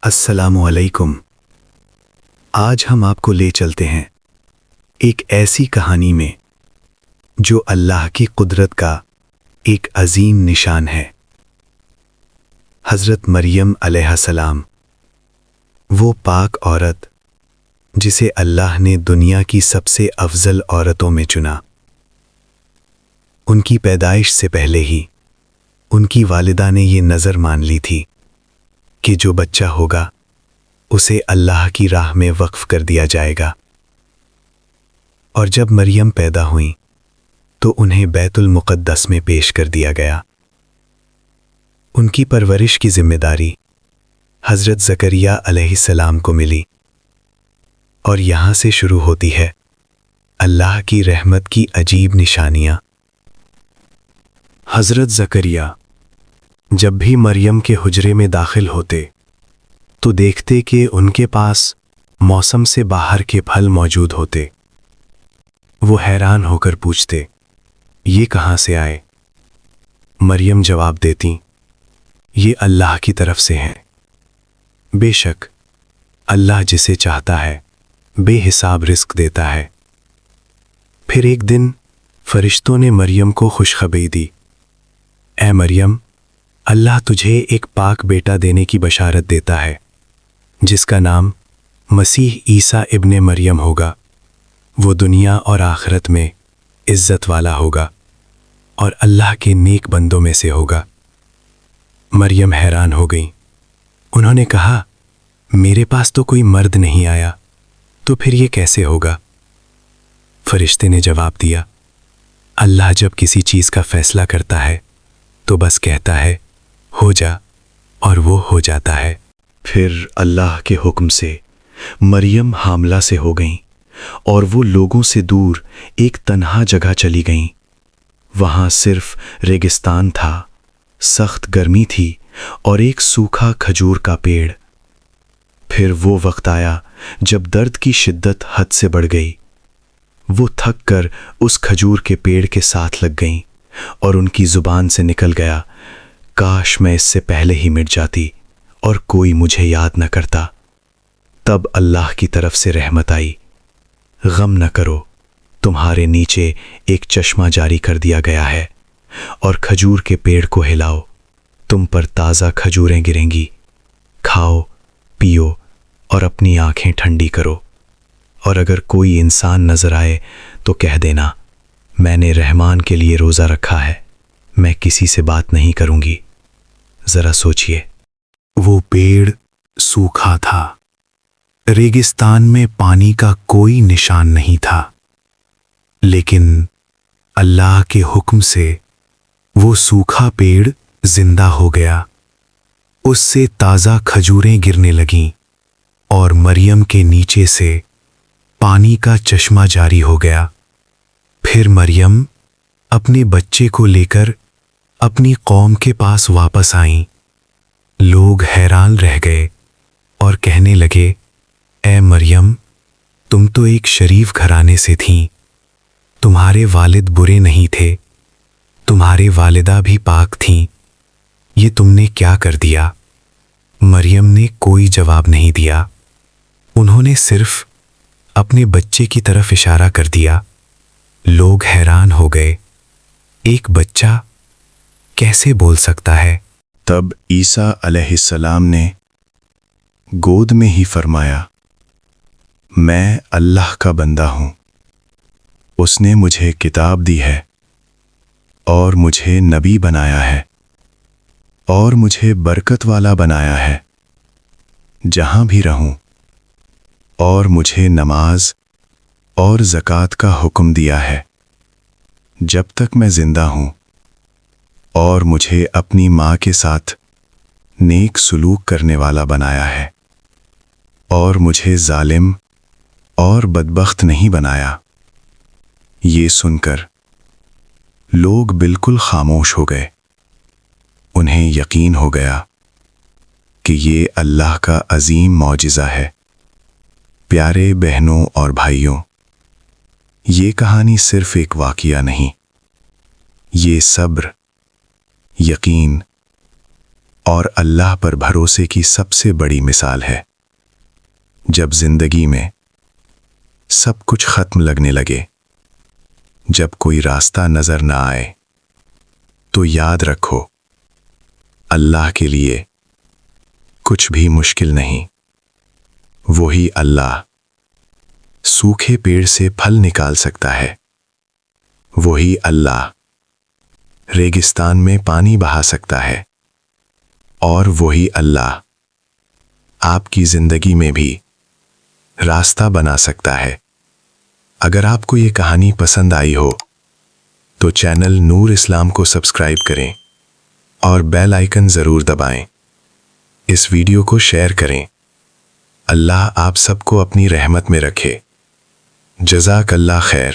السلام علیکم۔ آج ہم آپ کو لے چلتے ہیں ایک ایسی کہانی میں جو اللہ کی قدرت کا ایک عظیم نشان ہے۔ حضرت مریم علیہ السلام، وہ پاک عورت جسے اللہ نے دنیا کی سب سے افضل عورتوں میں چنا۔ ان کی پیدائش سے پہلے ہی ان کی والدہ نے یہ نظر مان لی تھی کہ جو بچہ ہوگا اسے اللہ کی راہ میں وقف کر دیا جائے گا۔ اور جب مریم پیدا ہوئیں تو انہیں بیت المقدس میں پیش کر دیا گیا۔ ان کی پرورش کی ذمہ داری حضرت زکریا علیہ السلام کو ملی، اور یہاں سے شروع ہوتی ہے اللہ کی رحمت کی عجیب نشانیاں۔ حضرت زکریا جب بھی مریم کے حجرے میں داخل ہوتے تو دیکھتے کہ ان کے پاس موسم سے باہر کے پھل موجود ہوتے۔ وہ حیران ہو کر پوچھتے، یہ کہاں سے آئے؟ مریم جواب دیتی، یہ اللہ کی طرف سے ہیں۔ بے شک اللہ جسے چاہتا ہے بے حساب رزق دیتا ہے۔ پھر ایک دن فرشتوں نے مریم کو خوشخبری دی، اے مریم، اللہ تجھے ایک پاک بیٹا دینے کی بشارت دیتا ہے جس کا نام مسیح عیسیٰ ابن مریم ہوگا۔ وہ دنیا اور آخرت میں عزت والا ہوگا اور اللہ کے نیک بندوں میں سے ہوگا۔ مریم حیران ہو گئیں۔ انہوں نے کہا، میرے پاس تو کوئی مرد نہیں آیا، تو پھر یہ کیسے ہوگا؟ فرشتے نے جواب دیا، اللہ جب کسی چیز کا فیصلہ کرتا ہے تو بس کہتا ہے ہو جا، اور وہ ہو جاتا ہے۔ پھر اللہ کے حکم سے مریم حاملہ سے ہو گئیں اور وہ لوگوں سے دور ایک تنہا جگہ چلی گئیں۔ وہاں صرف ریگستان تھا، سخت گرمی تھی اور ایک سوکھا کھجور کا پیڑ۔ پھر وہ وقت آیا جب درد کی شدت حد سے بڑھ گئی۔ وہ تھک کر اس کھجور کے پیڑ کے ساتھ لگ گئیں اور ان کی زبان سے نکل گیا، کاش میں اس سے پہلے ہی مٹ جاتی اور کوئی مجھے یاد نہ کرتا۔ تب اللہ کی طرف سے رحمت آئی، غم نہ کرو، تمہارے نیچے ایک چشمہ جاری کر دیا گیا ہے، اور کھجور کے پیڑ کو ہلاؤ، تم پر تازہ کھجوریں گریں گی، کھاؤ پیو اور اپنی آنکھیں ٹھنڈی کرو۔ اور اگر کوئی انسان نظر آئے تو کہہ دینا، میں نے رحمان کے لیے روزہ رکھا ہے، میں کسی سے بات نہیں کروں گی۔ ذرا سوچئے، وہ پیڑ سوکھا تھا، ریگستان میں پانی کا کوئی نشان نہیں تھا، لیکن اللہ کے حکم سے وہ سوکھا پیڑ زندہ ہو گیا۔ اس سے تازہ کھجوریں گرنے لگیں اور مریم کے نیچے سے پانی کا چشمہ جاری ہو گیا۔ پھر مریم اپنے بچے کو لے کر اپنی قوم کے پاس واپس آئیں۔ لوگ حیران رہ گئے اور کہنے لگے، اے مریم، تم تو ایک شریف گھرانے سے تھیں، تمہارے والد برے نہیں تھے، تمہاری والدہ بھی پاک تھیں، یہ تم نے کیا کر دیا؟ مریم نے کوئی جواب نہیں دیا۔ انہوں نے صرف اپنے بچے کی طرف اشارہ کر دیا۔ لوگ حیران ہو گئے، ایک بچہ کیسے بول سکتا ہے؟ تب عیسیٰ علیہ السلام نے گود میں ہی فرمایا، میں اللہ کا بندہ ہوں، اس نے مجھے کتاب دی ہے اور مجھے نبی بنایا ہے اور مجھے برکت والا بنایا ہے جہاں بھی رہوں، اور مجھے نماز اور زکوٰۃ کا حکم دیا ہے جب تک میں زندہ ہوں، اور مجھے اپنی ماں کے ساتھ نیک سلوک کرنے والا بنایا ہے، اور مجھے ظالم اور بدبخت نہیں بنایا۔ یہ سن کر لوگ بالکل خاموش ہو گئے۔ انہیں یقین ہو گیا کہ یہ اللہ کا عظیم معجزہ ہے۔ پیارے بہنوں اور بھائیوں، یہ کہانی صرف ایک واقعہ نہیں، یہ صبر، یقین اور اللہ پر بھروسے کی سب سے بڑی مثال ہے۔ جب زندگی میں سب کچھ ختم لگنے لگے، جب کوئی راستہ نظر نہ آئے، تو یاد رکھو، اللہ کے لیے کچھ بھی مشکل نہیں۔ وہی اللہ سوکھے پیڑ سے پھل نکال سکتا ہے، وہی اللہ ریگستان میں پانی بہا سکتا ہے، اور وہی اللہ آپ کی زندگی میں بھی راستہ بنا سکتا ہے۔ اگر آپ کو یہ کہانی پسند آئی ہو تو چینل نور اسلام کو سبسکرائب کریں اور بیل آئیکن ضرور دبائیں۔ اس ویڈیو کو شیئر کریں۔ اللہ آپ سب کو اپنی رحمت میں رکھے۔ جزاک اللہ خیر۔